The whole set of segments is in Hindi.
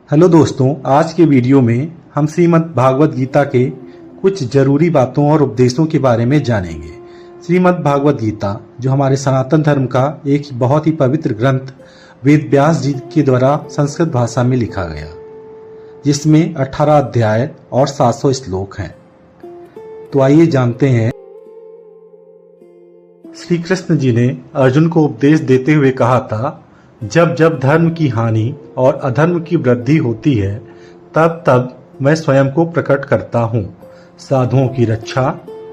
हेलो दोस्तों, आज के वीडियो में हम श्रीमद् भागवत गीता के कुछ जरूरी बातों और उपदेशों के बारे में जानेंगे। श्रीमद् भागवत गीता जो हमारे सनातन धर्म का एक बहुत ही पवित्र ग्रंथ वेद व्यास जी के द्वारा संस्कृत भाषा में लिखा गया, जिसमें 18 अध्याय और 700 श्लोक हैं। तो आइए जानते हैं। श्री कृष्ण जी ने अर्जुन को उपदेश देते हुए कहा था, जब जब धर्म की हानि और अधर्म की वृद्धि होती है तब तब मैं स्वयं को प्रकट करता हूँ। साधुओं की रक्षा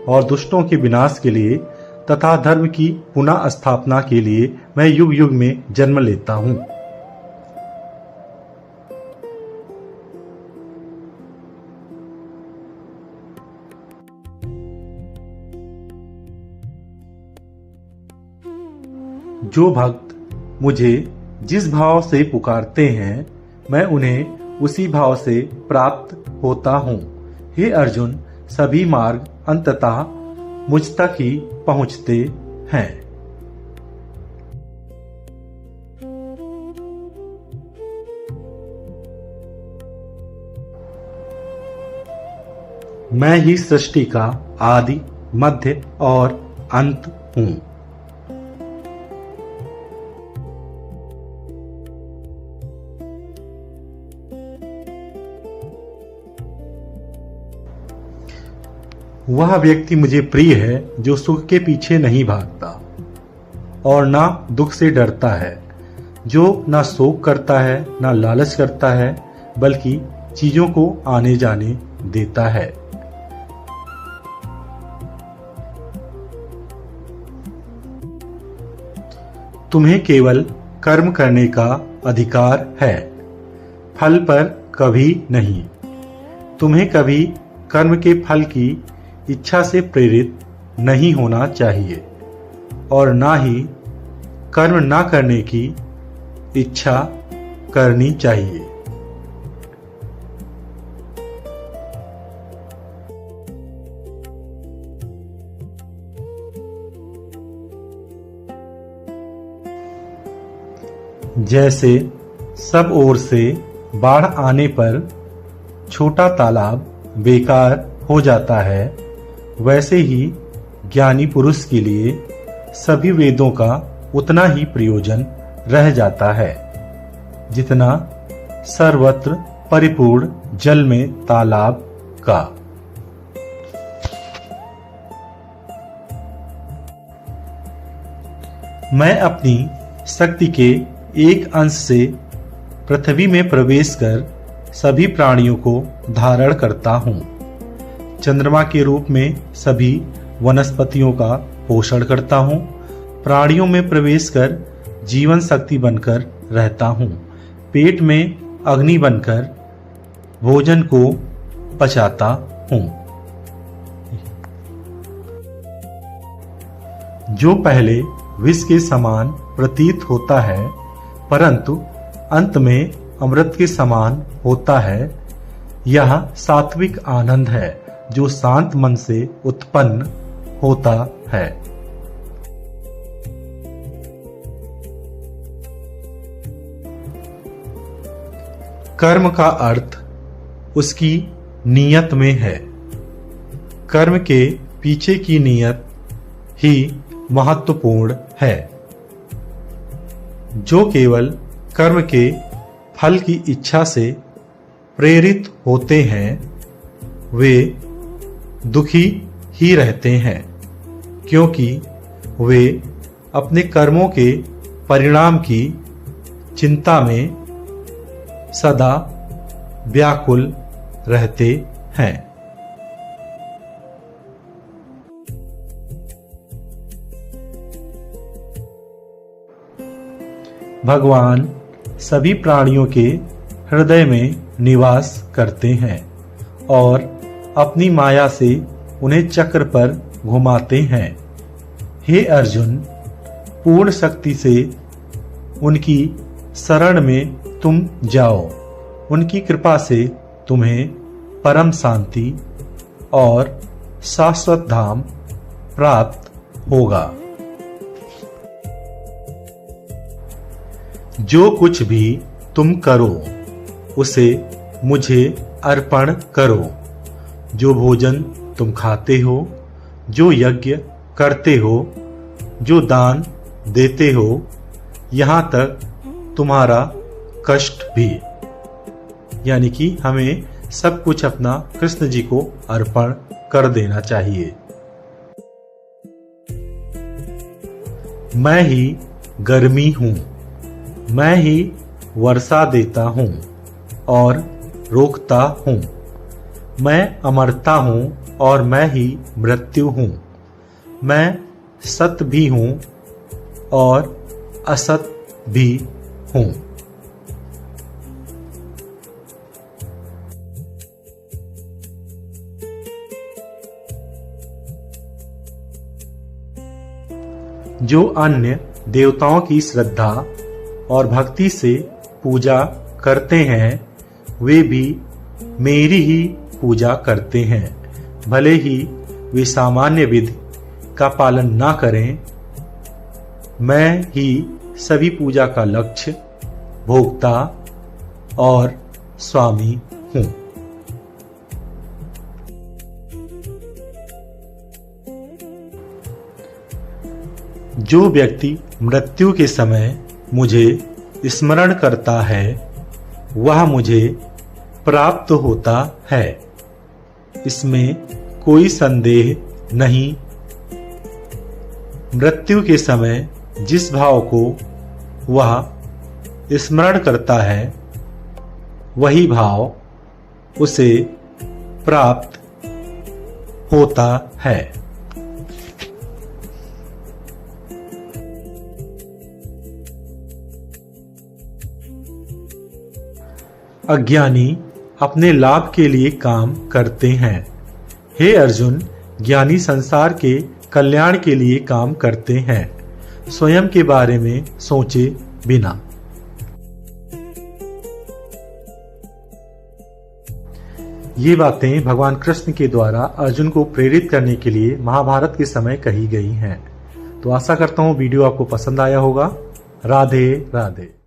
और दुष्टों के विनाश के लिए तथा धर्म की पुनः स्थापना के लिए मैं युग युग में जन्म लेता हूँ। जो भक्त मुझे जिस भाव से पुकारते हैं मैं उन्हें उसी भाव से प्राप्त होता हूँ। हे अर्जुन, सभी मार्ग अंततः मुझ तक ही पहुँचते हैं। मैं ही सृष्टि का आदि, मध्य और अंत हूँ। वह व्यक्ति मुझे प्रिय है जो सुख के पीछे नहीं भागता और ना दुख से डरता है, जो ना शोक करता है ना लालच करता है, बल्कि चीजों को आने जाने देता है। तुम्हें केवल कर्म करने का अधिकार है, फल पर कभी नहीं। तुम्हें कभी कर्म के फल की इच्छा से प्रेरित नहीं होना चाहिए और ना ही कर्म ना करने की इच्छा करनी चाहिए। जैसे सब ओर से बाढ़ आने पर छोटा तालाब बेकार हो जाता है, वैसे ही ज्ञानी पुरुष के लिए सभी वेदों का उतना ही प्रयोजन रह जाता है जितना सर्वत्र परिपूर्ण जल में तालाब का। मैं अपनी शक्ति के एक अंश से पृथ्वी में प्रवेश कर सभी प्राणियों को धारण करता हूँ। चंद्रमा के रूप में सभी वनस्पतियों का पोषण करता हूँ। प्राणियों में प्रवेश कर जीवन शक्ति बनकर रहता हूँ। पेट में अग्नि बनकर भोजन को पचाता हूँ। जो पहले विष के समान प्रतीत होता है परंतु अंत में अमृत के समान होता है, यह सात्विक आनंद है जो शांत मन से उत्पन्न होता है। कर्म का अर्थ उसकी नीयत में है। कर्म के पीछे की नीयत ही महत्वपूर्ण है। जो केवल कर्म के फल की इच्छा से प्रेरित होते हैं वे दुखी ही रहते हैं, क्योंकि वे अपने कर्मों के परिणाम की चिंता में सदा व्याकुल रहते हैं। भगवान सभी प्राणियों के हृदय में निवास करते हैं और अपनी माया से उन्हें चक्र पर घुमाते हैं। हे अर्जुन, पूर्ण शक्ति से उनकी शरण में तुम जाओ। उनकी कृपा से तुम्हें परम शांति और शाश्वत धाम प्राप्त होगा। जो कुछ भी तुम करो उसे मुझे अर्पण करो। जो भोजन तुम खाते हो, जो यज्ञ करते हो, जो दान देते हो, यहाँ तक तुम्हारा कष्ट भी। यानी कि हमें सब कुछ अपना कृष्ण जी को अर्पण कर देना चाहिए। मैं ही गर्मी हूँ, मैं ही वर्षा देता हूँ और रोकता हूँ। मैं अमरता हूँ और मैं ही मृत्यु हूँ। मैं सत भी हूँ और असत भी हूँ। जो अन्य देवताओं की श्रद्धा और भक्ति से पूजा करते हैं, वे भी मेरी ही पूजा करते हैं, भले ही वे सामान्य विधि का पालन ना करें। मैं ही सभी पूजा का लक्ष्य, भोक्ता और स्वामी हूँ। जो व्यक्ति मृत्यु के समय मुझे स्मरण करता है, वह मुझे प्राप्त होता है, इसमें कोई संदेह नहीं। मृत्यु के समय जिस भाव को वह स्मरण करता है, वही भाव उसे प्राप्त होता है। अज्ञानी अपने लाभ के लिए काम करते हैं। हे अर्जुन, ज्ञानी संसार के कल्याण के लिए काम करते हैं, स्वयं के बारे में सोचे बिना। ये बातें भगवान कृष्ण के द्वारा अर्जुन को प्रेरित करने के लिए महाभारत के समय कही गई हैं। तो आशा करता हूँ वीडियो आपको पसंद आया होगा। राधे राधे।